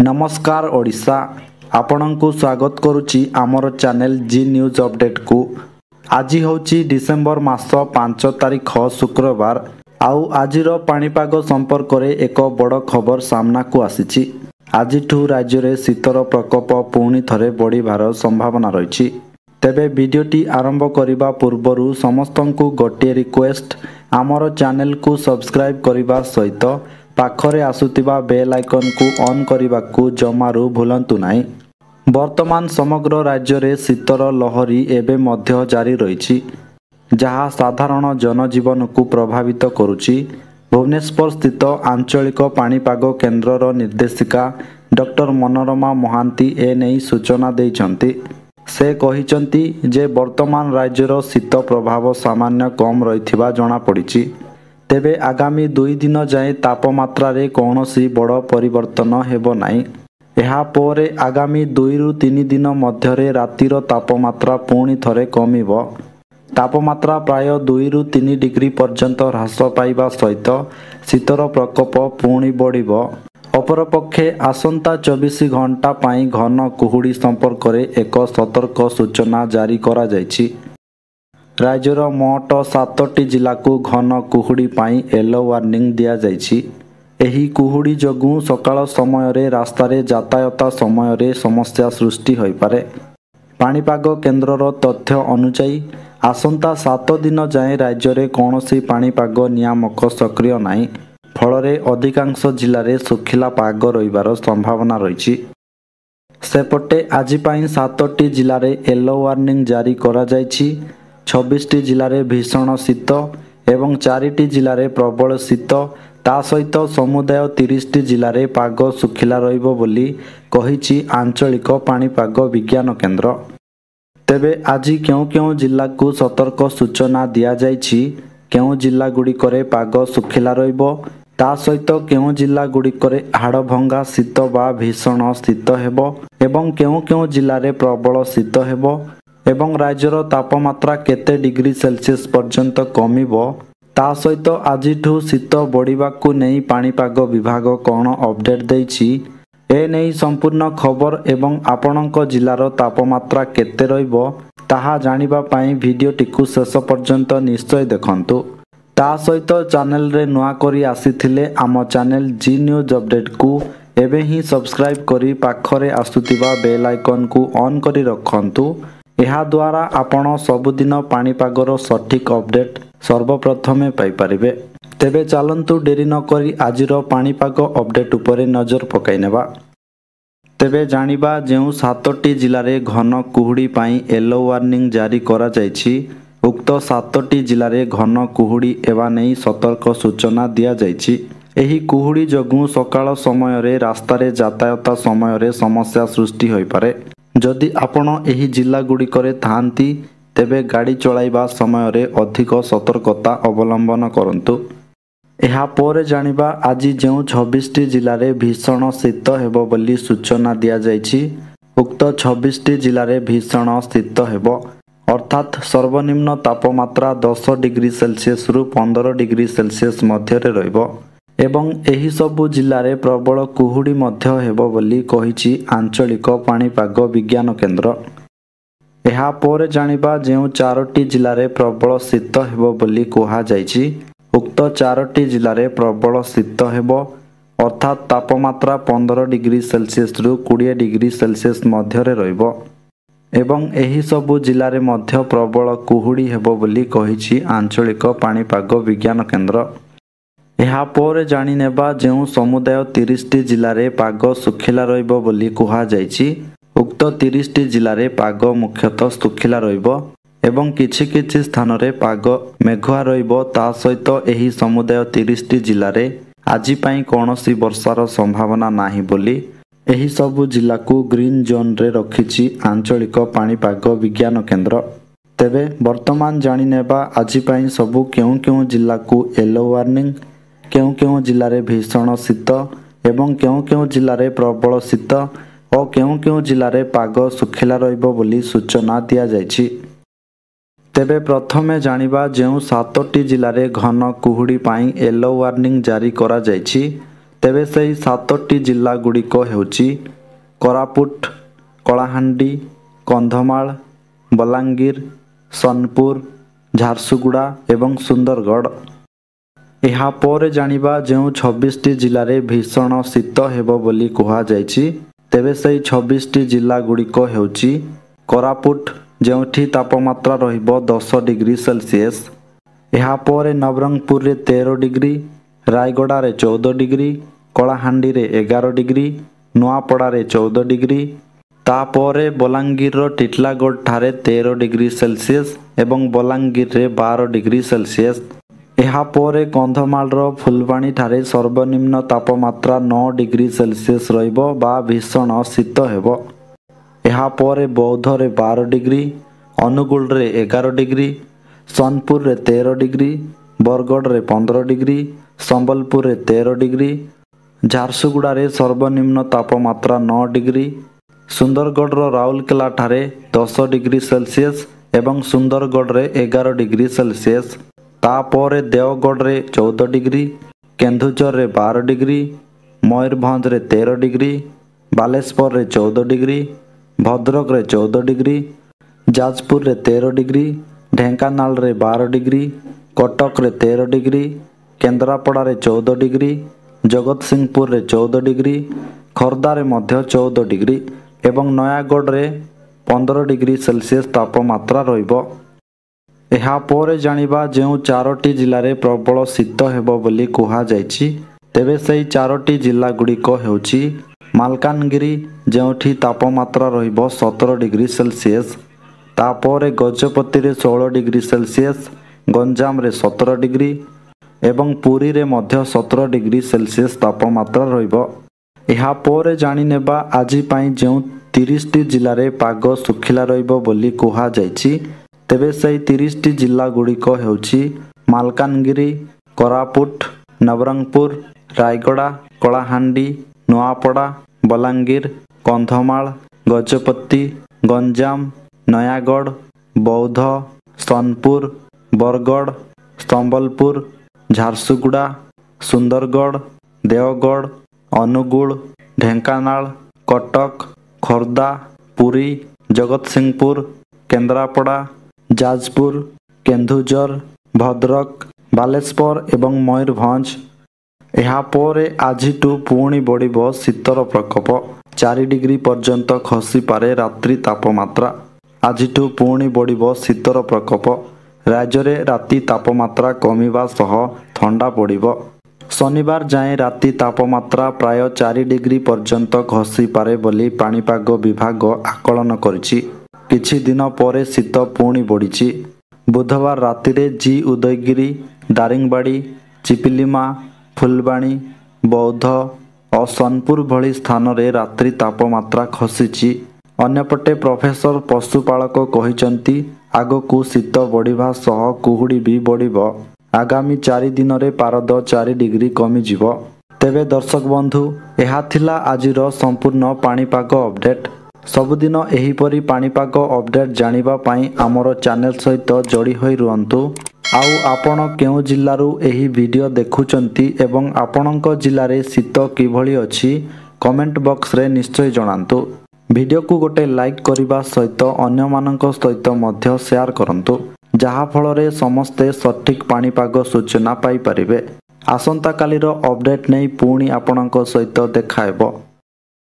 नमस्कार ओडिशा आपणंकु स्वागत करुच्ची आमर चैनल जी न्यूज अपडेट को। आज होची डिसेंबर मास 5 तारिख शुक्रवार। आउ आजिर पाणीपाग संपर्क में एक बड़ खबर सामना को आसीची। आजिठु राज्य में शीतर प्रकोप पुणी थरे बढ़िबार संभावना रही। तेबे वीडियोटी आरंभ करने पूर्व समस्तंकु गोटे रिक्वेस्ट, आमर चैनल को सब्सक्राइब करने सहित पाखरे आसुतिबा बेल आइकन को ऑन करने को जमारू भूलंतु नहीं। वर्तमान समग्र राज्य में शीतर लहरी एवं मध्य जारी रही, जहाँ साधारण जनजीवन को प्रभावित करुच्ची। भुवनेश्वर स्थित आंचलिक पाणीपाग केन्द्रर निर्देशिका डॉक्टर मनोरमा महांती एने सूचना देइछंती। से कहिछंती जे वर्तमान राज्यर शीत प्रभाव सामान्य कम रहिथिबा जणा पड़िछि। तेबे आगामी 2 दिन जाए तापमात्रा रे कौनसी बड़ परिवर्तन हेबो नाही। एहा पोरे आगामी 2 रु 3 दिन मध्यरे रातिर तापमात्रा पुणी थरे कमिबो। तापमात्रा प्राय 2 रु 3 डिग्री पर्यंत ह्रास पाइबा सहित शीतर प्रकोप पुणी बढ़िबो। अपरपक्षे आसंता 24 घंटा पाई घन कुहुड़ी संपर्क में एक सतर्क सूचना जारी करा जायछि। राज्यर मोट 7टी जिला को घन कुहुड़ी पाई येलो वार्निंग दिया जायछि। एही कुहुड़ी जगु सकाळ समय रे रास्ता रे यातायात समय रे समस्या सृष्टि होई पारे। पाणीपाग केन्द्रर तथ्य अनुसार आसंता 7 दिन जाए राज्य में कौनसी पाणीपाग नियामक सक्रिय नाही। फलरे अधिकांश जिले में सुखिला पाग रहिबार संभावना रही। सेपटे आज 7टी जिले में येलो वार्निंग जारी करा जायछि। 26टी जिले में भीषण शीत एवं 4टी जिले में प्रबल शीत, ता सहित समुदाय 30टी जिले में पाग सुखिला रहिबो बोली कहिछि आंचलिक पाणीपाग विज्ञान केन्द्र। तेबे आज क्यों जिला को सतर्क सूचना दिया जायछि, केउं जिला गुड़िकरे पाग सुखिला रहिबो, ता सहित केउं जिला गुड़िकरे हाड़भंगा शीत बा भीषण शीत हेबो एवं केउं जिले में प्रबल शीत हेबो एवं राज्यर तापमात्रा केते डिग्री सेल्सियस पर्यंत कमिबो, ता सहित आजिठु शीत बढ़िबाकु नेई पाणीपाग विभाग कौन अपडेट देइछि, ए नेई संपूर्ण खबर एवं आपणक जिलार तापमात्रा केते रहिबो ताहा जानिबा पाई भिडियोटिकु शेष पर्यंत निश्चय देखंतु। ता सहित चैनल रे नुआ करी आसीथिले आम चैनल जी न्यूज अपडेट को एबे ही सब्सक्राइब करी पाखरे आसुतिबा बेल आइकन को ऑन करी रखंतु। एहा द्वारा आपण सबुदिन पाणीपागर सठिक अपडेट सर्वप्रथमे पाई परिबे। तेबे चलंतु डेरी न करी आजिर पाणीपाग अपडेट उपरे नजर पकाई नेबा। तेबे जानिबा जेउ 7टी जिले में घन कुहुड़ी पाई येलो वार्निंग जारी करा जायछि, उक्त 7टी जिले में घन कुहुड़ी एवा नहीं सतर्क सूचना दिया जायछि। एही कुहुड़ी जगु सकाळ समय रे रास्ता रे यातायात समय रे समस्या सृष्टि होई पारे। जदि आपण एही जिला गुड़िकरे थांती तेबे गाड़ी चलाइबा समय रे अधिक सतर्कता अवलंबन करंतु। एहा पोरे जानिबा आज जेउ 26टी जिले में भीषण शीत हेबो बोली सूचना दिया जायछि, उक्त 26टी जिले में भीषण शीत हेबो अर्थात सर्वनिम्न तापमात्रा 10 डिग्री सेल्सियस रु 15 डिग्री सेल्सियस मध्य रहिबो एवं एही सबु जिले में प्रबल कुहुड़ी मध्य हेबो बोली कहिछि आंचलिक पाणीपाग विज्ञान केन्द्र। एहा पोरे जानिबा जेउ 4टी जिले में प्रबल शीत हेबो बोली कहा जायछि, उक्त 4टी जिले में प्रबल शीत हेबो अर्थात तापमात्रा 15 डिग्री सेल्सियस रु 20 डिग्री सेल्सियस मध्य रहिबो एवं एही सबु जिले में मध्य प्रबल कुहुड़ी हेबो बोली कहिछि आंचलिक पाणीपाग विज्ञान केन्द्र। एहा पोरे जानि नेबा जेउ समुदाय 30टी जिले में पाग सुखिला रहिबो बोली कहा जायछि, उक्त 30टी जिले में पाग मुख्यतः सुखिला रहिबो एवं किछि स्थान रे पाग मेघुआ रहिबो। ता सहित एही समुदाय 30टी जिले में आज पाई कौनसी वर्षार संभावना नाही बोली एही सबु जिला को ग्रीन जोन रे रखिछि आंचलिक पाणीपाग विज्ञान केन्द्र। तेबे वर्तमान जानि नेबा आज पाई सबु केउं जिला को येलो वार्निंग, केउं जिले में भीषण शीत एवं केउं जिले में प्रबल शीत और केउं जिले में पाग सुखिला रहिबो बोली सूचना दिया जायछि। तेबे प्रथमे जानिबा जेउ 7टी जिले में घन कुहुड़ी पाई येलो वार्निंग जारी करा जायछि, ତେବେ ସେହି 7ଟି ଜିଲ୍ଲା ଗୁଡ଼ିକ ହେଉଛି କୋରାପୁଟ, କଳାହାଣ୍ଡି, କନ୍ଧମାଳ, ବଲାଙ୍ଗୀର, ସୋନପୁର, ଝାରସୁଗୁଡ଼ା ଏବଂ ସୁନ୍ଦରଗଡ଼। ଏହା ପରେ ଜାଣିବା ଯେଉଁ 26ଟି ଜିଲ୍ଲାରେ ଭୀଷଣ ଶୀତ ହେବ ବୋଲି କୁହାଯାଇଛି। ତେବେ ସେହି 26ଟି ଜିଲ୍ଲା ଗୁଡ଼ିକ ହେଉଛି କୋରାପୁଟ, ଯେଉଁଠି ତାପମାତ୍ରା ରହିବ 10 ଡିଗ୍ରୀ ସେଲସିୟସ୍। ଏହାପରେ ନବରଙ୍ଗପୁରରେ 13 ଡିଗ୍ରୀ, ରାୟଗଡ଼ାରେ 14 ଡିଗ୍ରୀ, କଳାହାଣ୍ଡିରେ 11 ଡିଗ୍ରୀ, ନୂଆପଡ଼ାରେ 14 ଡିଗ୍ରୀ। ତାପରେ ବଲାଙ୍ଗୀରର ଟିଟିଲାଗଡ଼ଠାରେ 13 ଡିଗ୍ରୀ ସେଲସିୟସ୍ ଏବଂ ବଲାଙ୍ଗୀରରେ 12 ଡିଗ୍ରୀ ସେଲସିୟସ୍। ଏହାପରେ କନ୍ଧମାଳର ଫୁଲବାଣୀଠାରେ ସର୍ବନିମ୍ନ ତାପମାତ୍ରା 9 ଡିଗ୍ରୀ ସେଲସିୟସ୍ ରହିବ ବା ଭୀଷଣ ଶୀତ ହେବ। ଏହାପରେ ବୌଦ୍ଧରେ 12 ଡିଗ୍ରୀ, ଅନୁଗୁଳରେ 11 ଡିଗ୍ରୀ, ସୋନପୁରରେ 13 ଡିଗ୍ରୀ, ବରଗଡ଼ରେ 15 ଡିଗ୍ରୀ, ସମ୍ବଲପୁରରେ 13 ଡିଗ୍ରୀ, ଝାରସୁଗୁଡ଼ାରେ ସର୍ବନିମ୍ନ ତାପମାତ୍ରା 9 ଡିଗ୍ରୀ, ସୁନ୍ଦରଗଡ଼ର ରାଉରକେଲାଠାରେ 10 ଡିଗ୍ରୀ ସେଲସିୟସ୍ ଏବଂ ସୁନ୍ଦରଗଡ଼ରେ 11 ଡିଗ୍ରୀ ସେଲସିୟସ୍। ତାପରେ ଦେଓଗଡ଼ରେ 14 ଡିଗ୍ରୀ, କେନ୍ଦୁଝରରେ 12 ଡିଗ୍ରୀ, ମୟୂରଭଞ୍ଜରେ 13 ଡିଗ୍ରୀ, ବାଲେଶ୍ୱରରେ 14 ଡିଗ୍ରୀ, ଭଦ୍ରକରେ 14 ଡିଗ୍ରୀ, ଯାଜପୁରରେ 13 ଡିଗ୍ରୀ, ଢେଙ୍କାନାଳରେ 12 ଡିଗ୍ରୀ, କଟକରେ 13 ଡିଗ୍ରୀ, କେନ୍ଦ୍ରାପଡ଼ାରେ 14 ଡିଗ୍ରୀ, ଜଗତସିଂହପୁରରେ 14 ଡିଗ୍ରୀ, ଖୋର୍ଦ୍ଧାରେ ମଧ୍ୟ 14 ଡିଗ୍ରୀ ଏବଂ ନୟାଗଡ଼ରେ 15 ଡିଗ୍ରୀ ସେଲସିୟସ୍ ତାପମାତ୍ରା ରହିବ। ଏହାପରେ ଜାଣିବା ଯେଉଁ 4ଟି ଜିଲ୍ଲାରେ ପ୍ରବଳ ଶୀତ ହେବ ବୋଲି କୁହାଯାଇଛି। ତେବେ ସେହି 4ଟି ଜିଲ୍ଲା ଗୁଡ଼ିକ ହେଉଛି ମାଲକାନଗିରି, ଯେଉଁଠି ତାପମାତ୍ରା ରହିବ 17 ଡିଗ୍ରୀ ସେଲସିୟସ୍। ତାପରେ ଗଜପତିରେ 16 ଡିଗ୍ରୀ ସେଲସିୟସ୍, ଗଞ୍ଜାମରେ 17 ଡିଗ୍ରୀ ଏବଂ ପୁରୀରେ ମଧ୍ୟ 17 ଡିଗ୍ରୀ ସେଲସିୟସ୍ ତାପମାତ୍ରା ରହିବ। ଏହାପରେ ଜାଣିନେବା ଆଜି ପାଇଁ ଯେଉଁ 30ଟି ଜିଲ୍ଲାରେ ପାଗ ଶୁଖିଲା ରହିବ ବୋଲି କୁହାଯାଇଛି। ତେବେ ସେହି 30ଟି ଜିଲ୍ଲା ଗୁଡ଼ିକ ହେଉଛି ମାଲକାନଗିରି, କୋରାପୁଟ, ନବରଙ୍ଗପୁର, ରାୟଗଡ଼ା, କଳାହାଣ୍ଡି, ନୂଆପଡ଼ା, ବଲାଙ୍ଗୀର, କନ୍ଧମାଳ, ଗଜପତି, ଗଞ୍ଜାମ, ନୟାଗଡ଼, ବୌଦ୍ଧ, ସୋନପୁର, ବରଗଡ଼, ସମ୍ବଲପୁର, ଝାରସୁଗୁଡ଼ା, ସୁନ୍ଦରଗଡ଼, ଦେଓଗଡ଼, ଅନୁଗୁଳ, ଢେଙ୍କାନାଳ, କଟକ, ଖୋର୍ଦ୍ଧା, ପୁରୀ, ଜଗତସିଂହପୁର, କେନ୍ଦ୍ରାପଡ଼ା, ଯାଜପୁର, କେନ୍ଦୁଝର, ଭଦ୍ରକ, ବାଲେଶ୍ୱର ଏବଂ ମୟୂରଭଞ୍ଜ। ଏହାପରେ ଆଜିଠୁ ପୁଣି ବଢ଼ିବ ଶୀତର ପ୍ରକୋପ। 4 ଡିଗ୍ରୀ ପର୍ଯ୍ୟନ୍ତ ଖସିପାରେ ରାତ୍ରି ତାପମାତ୍ରା। ଆଜିଠୁ ପୁଣି ବଢ଼ିବ ଶୀତର ପ୍ରକୋପ। ରାଜ୍ୟରେ ରାତି ତାପମାତ୍ରା କମିବା ସହ ଥଣ୍ଡା ପଡ଼ିବ। ଶନିବାର ଯାଏଁ ରାତି ତାପମାତ୍ରା ପ୍ରାୟ 4 ଡିଗ୍ରୀ ପର୍ଯ୍ୟନ୍ତ ଖସିପାରେ ବୋଲି ପାଣିପାଗ ବିଭାଗ ଆକଳନ କରିଛି। କିଛି ଦିନ ପରେ ଶୀତ ପୁଣି ବଢ଼ିଛି। ବୁଧବାର ରାତିରେ ଉଦୟଗିରି, ଦାରିଙ୍ଗବାଡ଼ି, ଚିପିଲିମା, ଫୁଲବାଣୀ, ବୌଦ୍ଧ ଓ ସୋନପୁର ଭଳି ସ୍ଥାନରେ ରାତ୍ରି ତାପମାତ୍ରା ଖସିଛି। ଅନ୍ୟପଟେ ପ୍ରଫେସର ପଶୁପାଳକ କହିଛନ୍ତି ଆଗକୁ ଶୀତ ବଢ଼ିବା ସହ କୁହୁଡ଼ି ବି ବଢ଼ିବ। ଆଗାମୀ 4 ଦିନରେ ପାରଦ 4 ଡିଗ୍ରୀ କମିଯିବ। ତେବେ ଦର୍ଶକ ବନ୍ଧୁ, ଏହା ଥିଲା ଆଜିର ସମ୍ପୂର୍ଣ୍ଣ ପାଣିପାଗ ଅପଡେଟ୍। ସବୁଦିନ ଏହିପରି ପାଣିପାଗ ଅପଡେଟ୍ ଜାଣିବା ପାଇଁ ଆମର ଚ୍ୟାନେଲ ସହିତ ଯୋଡ଼ି ହୋଇ ରୁହନ୍ତୁ। ଆଉ ଆପଣ କେଉଁ ଜିଲ୍ଲାରୁ ଏହି ଭିଡ଼ିଓ ଦେଖୁଛନ୍ତି ଏବଂ ଆପଣଙ୍କ ଜିଲ୍ଲାରେ ଶୀତ କିଭଳି ଅଛି କମେଣ୍ଟ ବକ୍ସରେ ନିଶ୍ଚୟ ଜଣାନ୍ତୁ। ଭିଡ଼ିଓକୁ ଗୋଟେ ଲାଇକ୍ କରିବା ସହିତ ଅନ୍ୟମାନଙ୍କ ସହିତ ମଧ୍ୟ ସେୟାର କରନ୍ତୁ, ଯାହାଫଳରେ ସମସ୍ତେ ସଠିକ୍ ପାଣିପାଗ ସୂଚନା ପାଇପାରିବେ। ଆସନ୍ତାକାଲିର ଅପଡେଟ୍ ନେଇ ପୁଣି ଆପଣଙ୍କ ସହିତ ଦେଖା ହେବ।